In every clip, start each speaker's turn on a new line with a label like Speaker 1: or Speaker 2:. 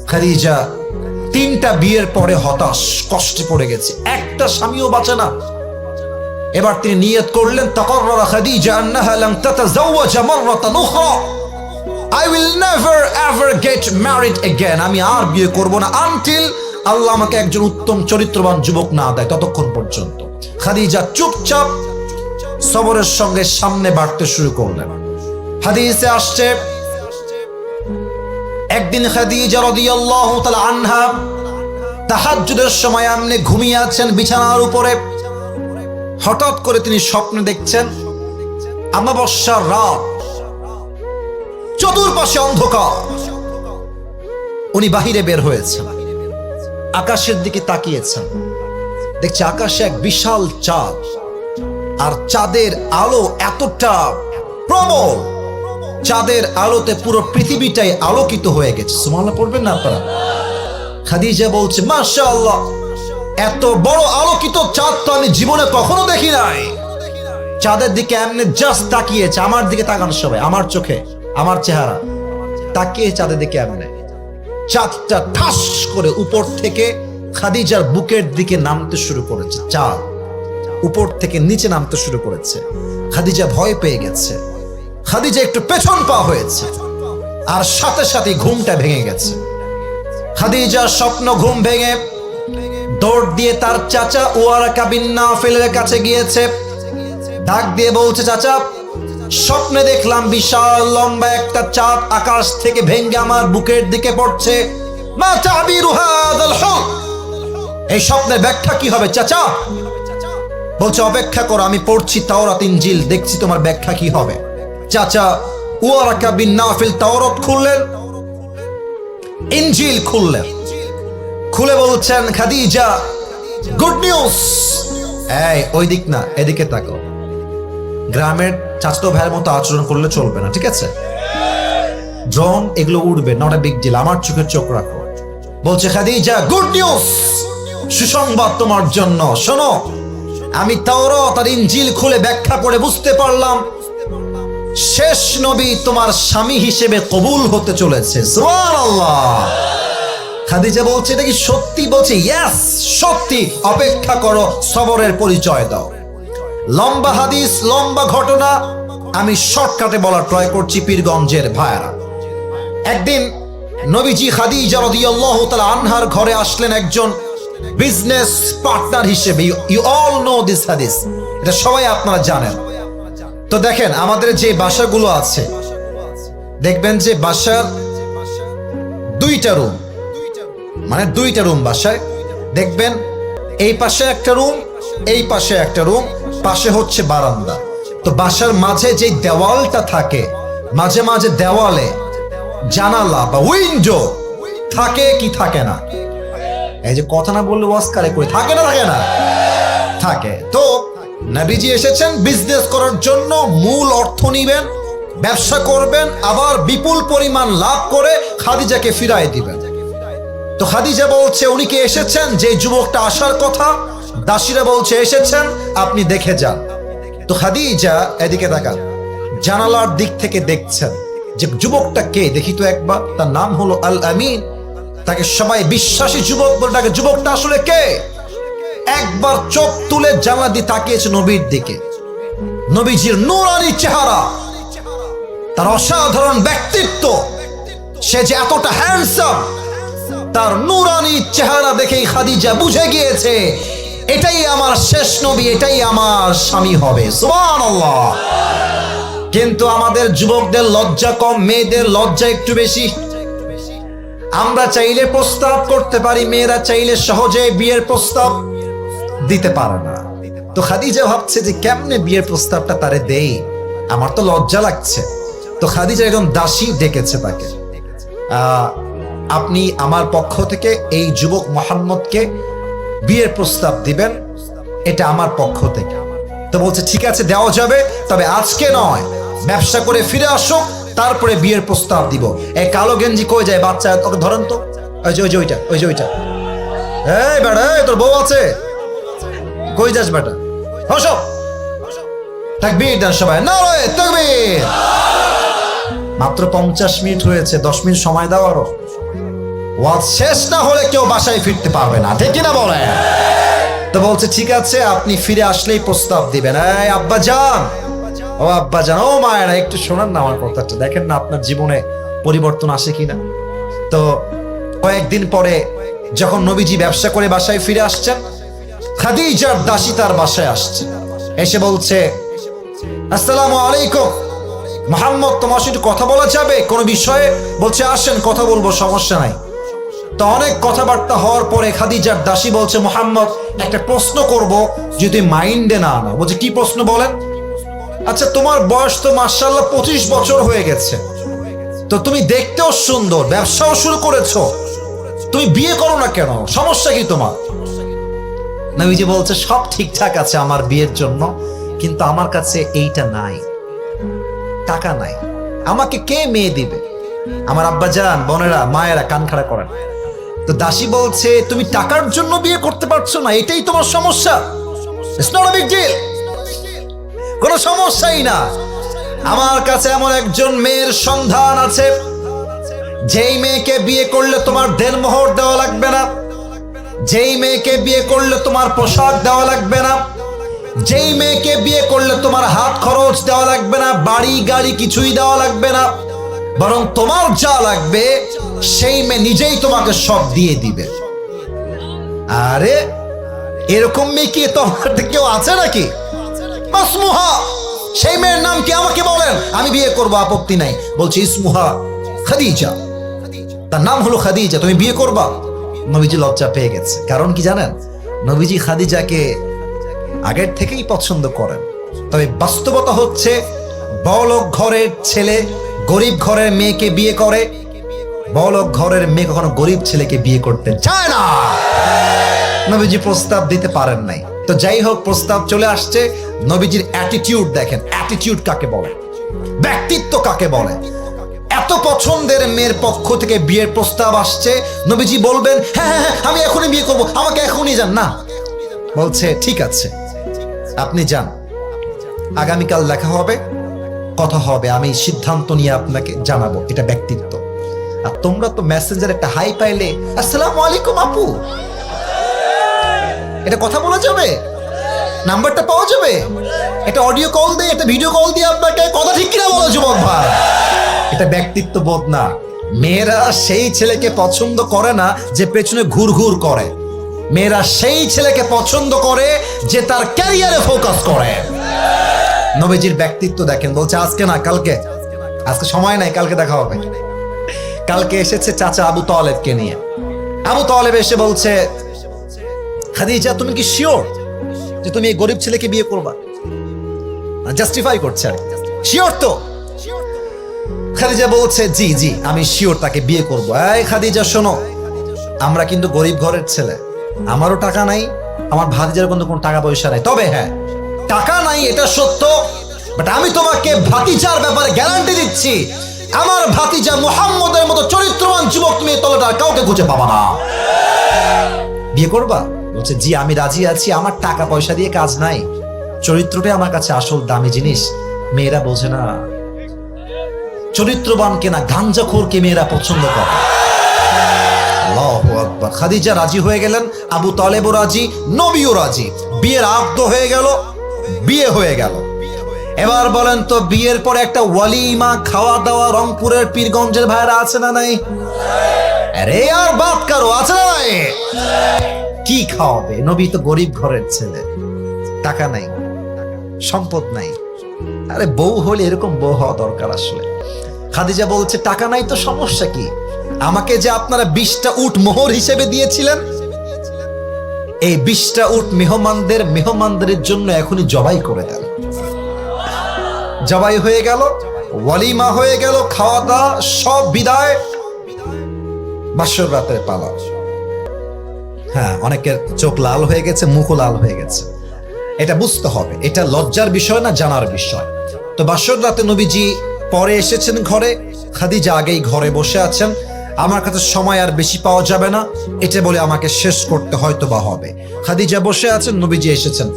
Speaker 1: খাদিজা 3টা বিয়ের পরে হতাশ, কষ্টে পড়ে গেছে, একটা স্বামীও বাঁচে না। এবার তিনি নিয়ত করলেন, তাকাররারা খাদিজা আন্নাহা লান তাতাযাওয়াজা মাররাতান Ukhra, I will never ever get married again. আমি আর বিয়ে করব না আনটিল আল্লাহ আমাকে একজন উত্তম চরিত্রবান যুবক না দেয়, ততক্ষণ পর্যন্ত। খাদিজা চুপচাপ সবরের সঙ্গে সামনে বাড়তে শুরু করলেন। হাদিসে আসছে, একদিন খাদিজা রাদিয়াল্লাহু তাআলা আনহা তাহাজ্জুদের সময় এমনি ঘুমিয়ে আছেন বিছানার উপরে। হঠাৎ করে তিনি স্বপ্নে দেখছেন অমাবস্যার রাত, চতুর্পাশে অন্ধকার। উনি বাহিরে বের হয়েছেন, আকাশের দিকে তাকিয়েছেন, দেখছে আকাশে এক বিশাল চাঁদ, আর চাঁদের আলো এতটা প্রবল, চাঁদের আলোতে পুরো পৃথিবীটাই আলোকিত হয়ে গেছে। সুবহানাল্লাহ পড়বেন না আপনারা? খাদিজা বলছে, মাশাআল্লাহ, এত বড় আলোকিত চাঁদ তো আমি জীবনে কখনো দেখি নাই। চাঁদের দিকে এমনি জাস্ট তাকিয়েছে, আমার দিকে তাকান সবাই, আমার চোখে, আমার চেহারা তাকিয়ে চাঁদের দিকে এমনি, চাঁদটা ঠাস করে উপর থেকে খাদিজার বুকের দিকে নামতে শুরু করেছে। চাঁদ উপর থেকে নিচে নামতে শুরু করেছে। খাদিজা ভয় পেয়ে গেছে, খাদিজা একটু পেছন পা হয়েছে, আর সাথে সাথে ঘুমটা ভেঙে গেছে। খাদিজার স্বপ্ন ঘুম ভেঙে দৌড় দিয়ে তার চাচা ওয়ারাকা বিন নাফিলের কাছে গিয়েছে। ডাক দিয়ে বলছে, চাচা, স্বপ্নে দেখলাম বিশাল লম্বা একটা চাঁদ আকাশ থেকে ভেঙে আমার বুকের দিকে পড়ছে। মা তাবিরু হাযাল হুলম, এই স্বপ্নের ব্যাখ্যা কি হবে চাচা? বলছে, অপেক্ষা করো, আমি পড়ছি তাওরাত ইনজিল, দেখছি তোমার ব্যাখ্যা কি হবে। চাচা ওয়ারাকা বিন নাফিল তাওরাত খুললেন, ইনজিল খুললেন, খুলে বলছেন, খাদিজা, গুড নিউজ। এই ওই দিক না, এদিকে তাকাও। গ্রামের চাচাতো ভাইয়ের মতো আচরণ করলে চলবে না, ঠিক আছে? ড্রোন এগুলো উড়বে, নট এ বিগ ডিল, আমার চোখের চোখ রাখো। বলছে, খাদিজা, গুড নিউজ, সুসংবাদ তোমার জন্য। শোনো, আমি তাওরাত আর ইনজিল খুলে ব্যাখ্যা করে বুঝতে পারলাম শেষ নবী তোমার স্বামী হিসেবে কবুল হতে চলেছে। সুবহানাল্লাহ। খাদিজা বলছে, এটা কি সত্যি? বলছে, ইয়েস, সত্যি। অপেক্ষা করো, সবরের পরিচয় দাও। লম্বা হাদিস, লম্বা ঘটনা, আমি শর্টকাটে বলার ট্রাই করছি পীরগঞ্জের ভাইরা। একদিন নবীজি খাদিজা রাদিয়াল্লাহু তাআলা আনহার ঘরে আসলেন একজন বিজনেস পার্টনার হিসেবে। ইউ অল নো দিস হাদিস, এটা সবাই আপনারা জানেন। তো দেখেন, আমাদের যে বাসাগুলো আছে, দেখবেন যে বাসার 2টা রুম, মানে 2টা রুম বাসায়, দেখবেন এই পাশে একটা রুম, এই পাশে একটা রুম, পাশে হচ্ছে বারান্দা। তো বাসার মাঝে যে দেওয়ালটা থাকে, মাঝে মাঝে দেওয়ালে জানালা বা উইন্ডো থাকে কি থাকে না? এই যে কথা না বললে ওয়াজ কারে করে, থাকে না থাকে না? থাকে। তো নবীজি এসেছেন বিজনেস করার জন্য, মূল অর্থ নিবেন, ব্যবসা করবেন, আবার বিপুল পরিমাণ লাভ করে খাদিজাকে ফিরায় দিবেন। তো খাদিজা বলছে, উনি কি এসেছেন যে যুবকটা আসার কথা? দাসীরা বলছে, এসেছেন, আপনি দেখে যান। তো খাদিজা এদিকে তাকান, জানালার দিক থেকে দেখছেন যে যুবকটা কে, দেখি তো একবার। তার নাম হলো আল আমিন, তাকে সবাই বিশ্বাসী যুবক বলে ডাকে। যুবকটা আসলে কে? একবার চোখ তুলে জানলা দিয়ে তাকিয়েছে নবীর দিকে। নবীজির নূরানি চেহারা, তার অসাধারণ ব্যক্তিত্ব, সে যে এতটা হ্যান্ডসাম, তার নূরানি চেহারা দেখেই খাদিজা বুঝে গিয়েছে এটাই আমার শেষ নবী, এটাই আমার স্বামী হবে। সুবহানাল্লাহ। কিন্তু আমাদের যুবকদের লজ্জা কম, মেয়েদের লজ্জা একটু বেশি। আমরা চাইলে প্রস্তাব করতে পারি, মেয়েরা চাইলে সহজে বিয়ের প্রস্তাব দিতে পারে না। তো খাদিজা ভাবছে যে কেমনে বিয়ের প্রস্তাবটা তারে দেই, আমার তো লজ্জা লাগছে। তো খাদিজা একজন দাসী ডেকেছে তাকে, আপনি আমার পক্ষ থেকে এই যুবক মুহাম্মদকে বিয়ের প্রস্তাব দিবেন, এটা আমার পক্ষ থেকে। তো বলছে, ঠিক আছে, দেওয়া যাবে, তবে আজকে নয়, ব্যবসা করে ফিরে আসুক, তারপরে বিয়ের প্রস্তাব দিব। এই কালো গেঞ্জি কই যায় বাচ্চা, ওকে ধরেন তো, ওই যে ওইটা, ওই যে ওইটা। এই বেটা, তোর বউ আছে? কই যাস বেটা? হসো, তাকবীর দেন সবাই, নারায়ে তাকবীর। মাত্র 50 মিনিট হয়েছে, 10 মিনিট সময় দাও আরো। ওয়াজ শেষ না হলে কেউ বাসায় ফিরতে পারবে না, ঠিক কিনা বলে? তো বলছে ঠিক আছে, আপনি ফিরে আসলেই প্রস্তাব দিবেন। এই আব্বা যান, ও আব্বা যান, ও মায়েরা একটু শোনান না আমার কথাটা, দেখেন না আপনার জীবনে পরিবর্তন আসে কিনা। তো কয়েকদিন পরে যখন নবীজি ব্যবসা করে বাসায় ফিরে আসছেন, খাদিজার দাসী তার বাসায় আসছে, এসে বলছে আসসালামু আলাইকুম মুহাম্মদ, তোমার সাথে কথা বলা যাবে কোনো বিষয়ে? বলছে আসেন কথা বলবো, সমস্যা নাই। তো অনেক কথাবার্তা হওয়ার পরে খাদিজার দাসী বলছে মুহাম্মদ একটা প্রশ্ন করব, যদি মাইন্ডে না আনো। বলছে কি প্রশ্ন বলেন? আচ্ছা তোমার বয়স তো মাশাআল্লাহ 25 বছর হয়ে গেছে, তো তুমি দেখতেও সুন্দর, ব্যবসাও শুরু করেছো, তুমি বিয়ে করো না কেন, সমস্যা কি তোমার? নবীজি বলছে সব ঠিকঠাক আছে আমার বিয়ের জন্য, কিন্তু আমার কাছে এইটা নাই, টাকা নাই, আমাকে কে মেয়ে দিবে? আমার আব্বা জান, বোনেরা, মায়েরা কান খাড়া করেন। তো দাসী বলছে তুমি টাকার জন্য বিয়ে করতে পারছো না, এটাই তোমার সমস্যা? It's not a big deal, কোনো সমস্যাই না। আমার কাছে এমন একজন মেয়ের সন্ধান আছে, যেই মেয়েকে বিয়ে করলে তোমার দেনমোহর দেওয়া লাগবে না, যেই মেয়েকে বিয়ে করলে তোমার পোশাক দেওয়া লাগবে না, যেই মেয়েকে বিয়ে করলে তোমার হাত খরচ দেওয়া লাগবে না, বাড়ি গাড়ি কিছুই দেওয়া লাগবে না, বরং তোমার যা লাগবে সেই মেয়ে নিজেই তোমাকে সব দিয়ে দিবে। আরে এরকম মেয়ে কি তোমার কেউ আছে নাকি? ইসমুহা, সেই মেয়ের নাম কি আমাকে বলেন, আমি বিয়ে করবো, আপত্তি নাই। বলছে ইসমুহা খাদিজা, তার নাম হলো খাদিজা, তুমি বিয়ে করবা? নবীজি লজ্জা পেয়ে গেছে, কারণ কি জানেন, নবীজি খাদিজাকে আগের থেকেই পছন্দ করেন। তবে বাস্তবতা হচ্ছে বড়লোক ঘরের ছেলে গরিব ঘরের মেয়েকে বিয়ে করে, বড়লোক ঘরের মেয়ে কখনো গরিব ছেলেকে বিয়ে করতে চায় না। নবীজি প্রস্তাব দিতে পারেন নাই। তো যাই হোক, প্রস্তাব চলে আসছে। নবীজির অ্যাটিটিউড দেখেন, অ্যাটিটিউড কাকে বলে, ব্যক্তিত্ব কাকে বলে। এত পছন্দের মেয়ের পক্ষ থেকে বিয়ের প্রস্তাব আসছে, নবীজি বলবেন হ্যাঁ হ্যাঁ আমি এখনই বিয়ে করবো, আমাকে এখনই যান না। বলছে ঠিক আছে আপনি যান, আগামীকাল দেখা হবে, কথা হবে, আমি সিদ্ধান্ত নিয়ে আপনাকে জানাবো। এটা ব্যক্তিত্ব। আর তোমরা তো মেসেঞ্জার একটা হাই পাইলে আসসালামু আলাইকুম আপু, এটা কথা বলা যাবে, নাম্বারটা পাওয়া যাবে, এটা অডিও কল দিয়ে, এটা ভিডিও কল দিয়ে আপনাকে কথা ঠিক কিনা বলো যুবক ভাই, এটা ব্যক্তিত্ব বোধ না। মেয়েরা সেই ছেলেকে পছন্দ করে না যে পেছনে ঘুরঘুর করে, মেয়েরা সেই ছেলেকে পছন্দ করে যে তার ক্যারিয়ারে ফোকাস করে। নবীজির ব্যক্তিত্ব দেখেন, বলছে আজকে না কালকে, আজকে সময় নাই, কালকে দেখা হবে। কালকে এসেছে চাচা আবু তালেবকে নিয়ে। আবু তালেব এসে বলছে খাদিজা তুমি কি শিওর যে তুমি এই গরিব ছেলেকে বিয়ে করবা? জাস্টিফাই করছে, শিওর তো? খাদিজা বলছে জি জি আমি শিওর তাকে বিয়ে করব। এই খাদিজা শোনো, আমরা কিন্তু গরিব ঘরের ছেলে, আমারও টাকা নাই, আমার ভাতিজার কিন্তু কোনো টাকা পয়সা নাই। তবে হ্যাঁ, টাকা নাই এটা সত্য, বাট আমি তোমাকে ভাতিজার ব্যাপারে গ্যারান্টি দিচ্ছি, আমার ভাতিজা মুহাম্মদের মতো চরিত্রবান যুবক তুমি তলাটা কাউকে খুঁজে পাবা না। বিয়ে করবা? বলছে জি আমি রাজি আছি, আমার টাকা পয়সা দিয়ে কাজ নাই, চরিত্রটাই আমার কাছে আসল দামি জিনিস। মেয়েরা বোঝে না, চরিত্রবানকে না গাঞ্জাখোরকে মেয়েরা পছন্দ করে। আল্লাহু আকবার। খাদিজা রাজি হয়ে গেলেন, আবু তালেবও রাজি, নবীও রাজি, বিয়ের আব্দ হয়ে গেল, বিয়ে হয়ে গেল। এবার বলেন তো বিয়ের পরে একটা ওয়ালিমা খাওয়া দাওয়া রংপুরের পীরগঞ্জের ভাইরা আছে না নাই? আরে আর বাদ কারো আছে না নাই? কি খাওয়াবে? নবী তো গরিব ঘরের ছেলে, টাকা নাই, সম্পদ নাই। আরে বউ হলে এরকম বউ হওয়া দরকার আসলে। খাদিজা বলছে টাকা নাই তো সমস্যা কি, আমাকে যে আপনারা 20টা উট মোহর হিসেবে দিয়েছিলেন, এই 20টা উট মেহমানদের জন্য এখনই জবাই করে দেন। জবাই হয়ে গেল, ওয়ালিমা হয়ে গেল, খাওয়া দাওয়া সব বিদায়, বাসর রাতের পালা। হ্যাঁ, অনেকের চোখ লাল হয়ে গেছে, মুখও লাল হয়ে গেছে। এটা বুঝতে হবে, এটা লজ্জার বিষয় না, জানার বিষয়। তো বাসর রাতে নবীজি পরে এসেছেন ঘরে, খাদিজা আগেই ঘরে বসে আছেন। আমার কাছে সময় আর বেশি পাওয়া যাবে না, এটা বলে আমাকে শেষ করতে হয়তো বা হবে। খাদিজা বসে আছেন, নবীজি এসেছেন,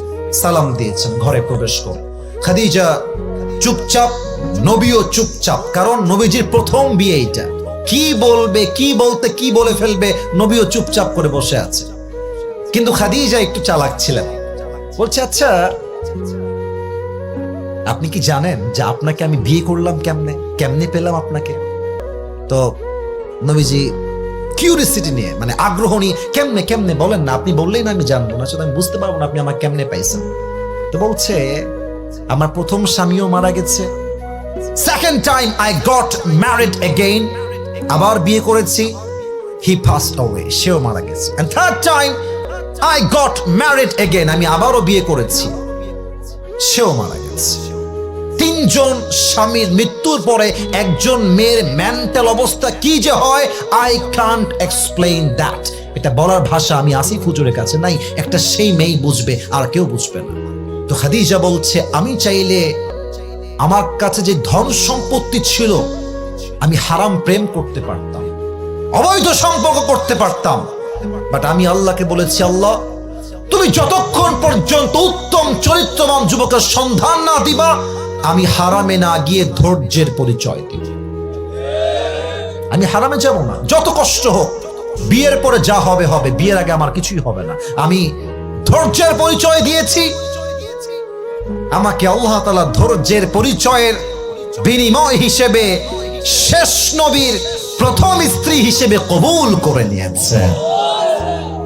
Speaker 1: সালাম দিয়েছেন, ঘরে প্রবেশ করে খাদিজা চুপচাপ, নবীও চুপচাপ, কারণ নবীজির প্রথম বিয়ে এইটা। কি বলবে, কি বলতে কি বলে ফেলবে, নবীও চুপচাপ করে বসে আছে। কিন্তু খাদিজা একটু চালাক ছিলেন। বলছে, আচ্ছা আপনি কি জানেন যে আপনাকে আমি বিয়ে করলাম কেমনে, কেমনে পেলাম আপনাকে? তো নবীজি কিউরিয়াসিটি নিয়ে, মানে আগ্রহ নিয়ে, কেমনে কেমনে বলেন না, আপনি বললেই না আমি জানবো না, সেটা আমি বুঝতে পারবো না আপনি আমার কেমনে পাইছেন। তো বলছে, আমার প্রথম স্বামীও মারা গেছে, second time I got married again, আবার বিয়ে করেছি, হি পাসড অ্যাওয়ে, সেও মারা গেছে, and third time I got married again, আমি আবারও বিয়ে করেছি, সেও মারা গেছে। তিনজন স্বামীর মৃত্যুর পরে একজন মেয়ের মেন্টাল অবস্থা কি যে হয়, আই কান্ট এক্সপ্লেইন দ্যাট। এটা বলার ভাষা আমি আসিফ হুজুরের কাছে নাই, একটা সেই মেয়ে বুঝবে, আর কেউ বুঝবে না। তো খাদিজা বলছে, আমি চাইলে আমার কাছে যে ধন সম্পত্তি ছিল, আমি হারাম প্রেম করতে পারতাম, অবৈধ সম্পর্ক করতে পারতাম, বাট আমি আল্লাহকে বলেছি, আল্লাহ তুমি যতক্ষণ পর্যন্ত উত্তম চরিত্রবান যুবকের সন্ধান না দিবা, আমি হারামে না গিয়ে ধৈর্যের পরিচয় দিব। আমি হারামে যাব না, যত কষ্ট হোক। বিয়ের পরে যা হবে হবে, বিয়ের আগে আমার কিছুই হবে না। আমি ধৈর্যের পরিচয় দিয়েছি, আমাকে আল্লাহ তাআলা ধৈর্যের পরিচয়ের বিনিময় হিসেবে শেষ নবীর প্রথম স্ত্রী হিসেবে কবুল করে নিয়েছে।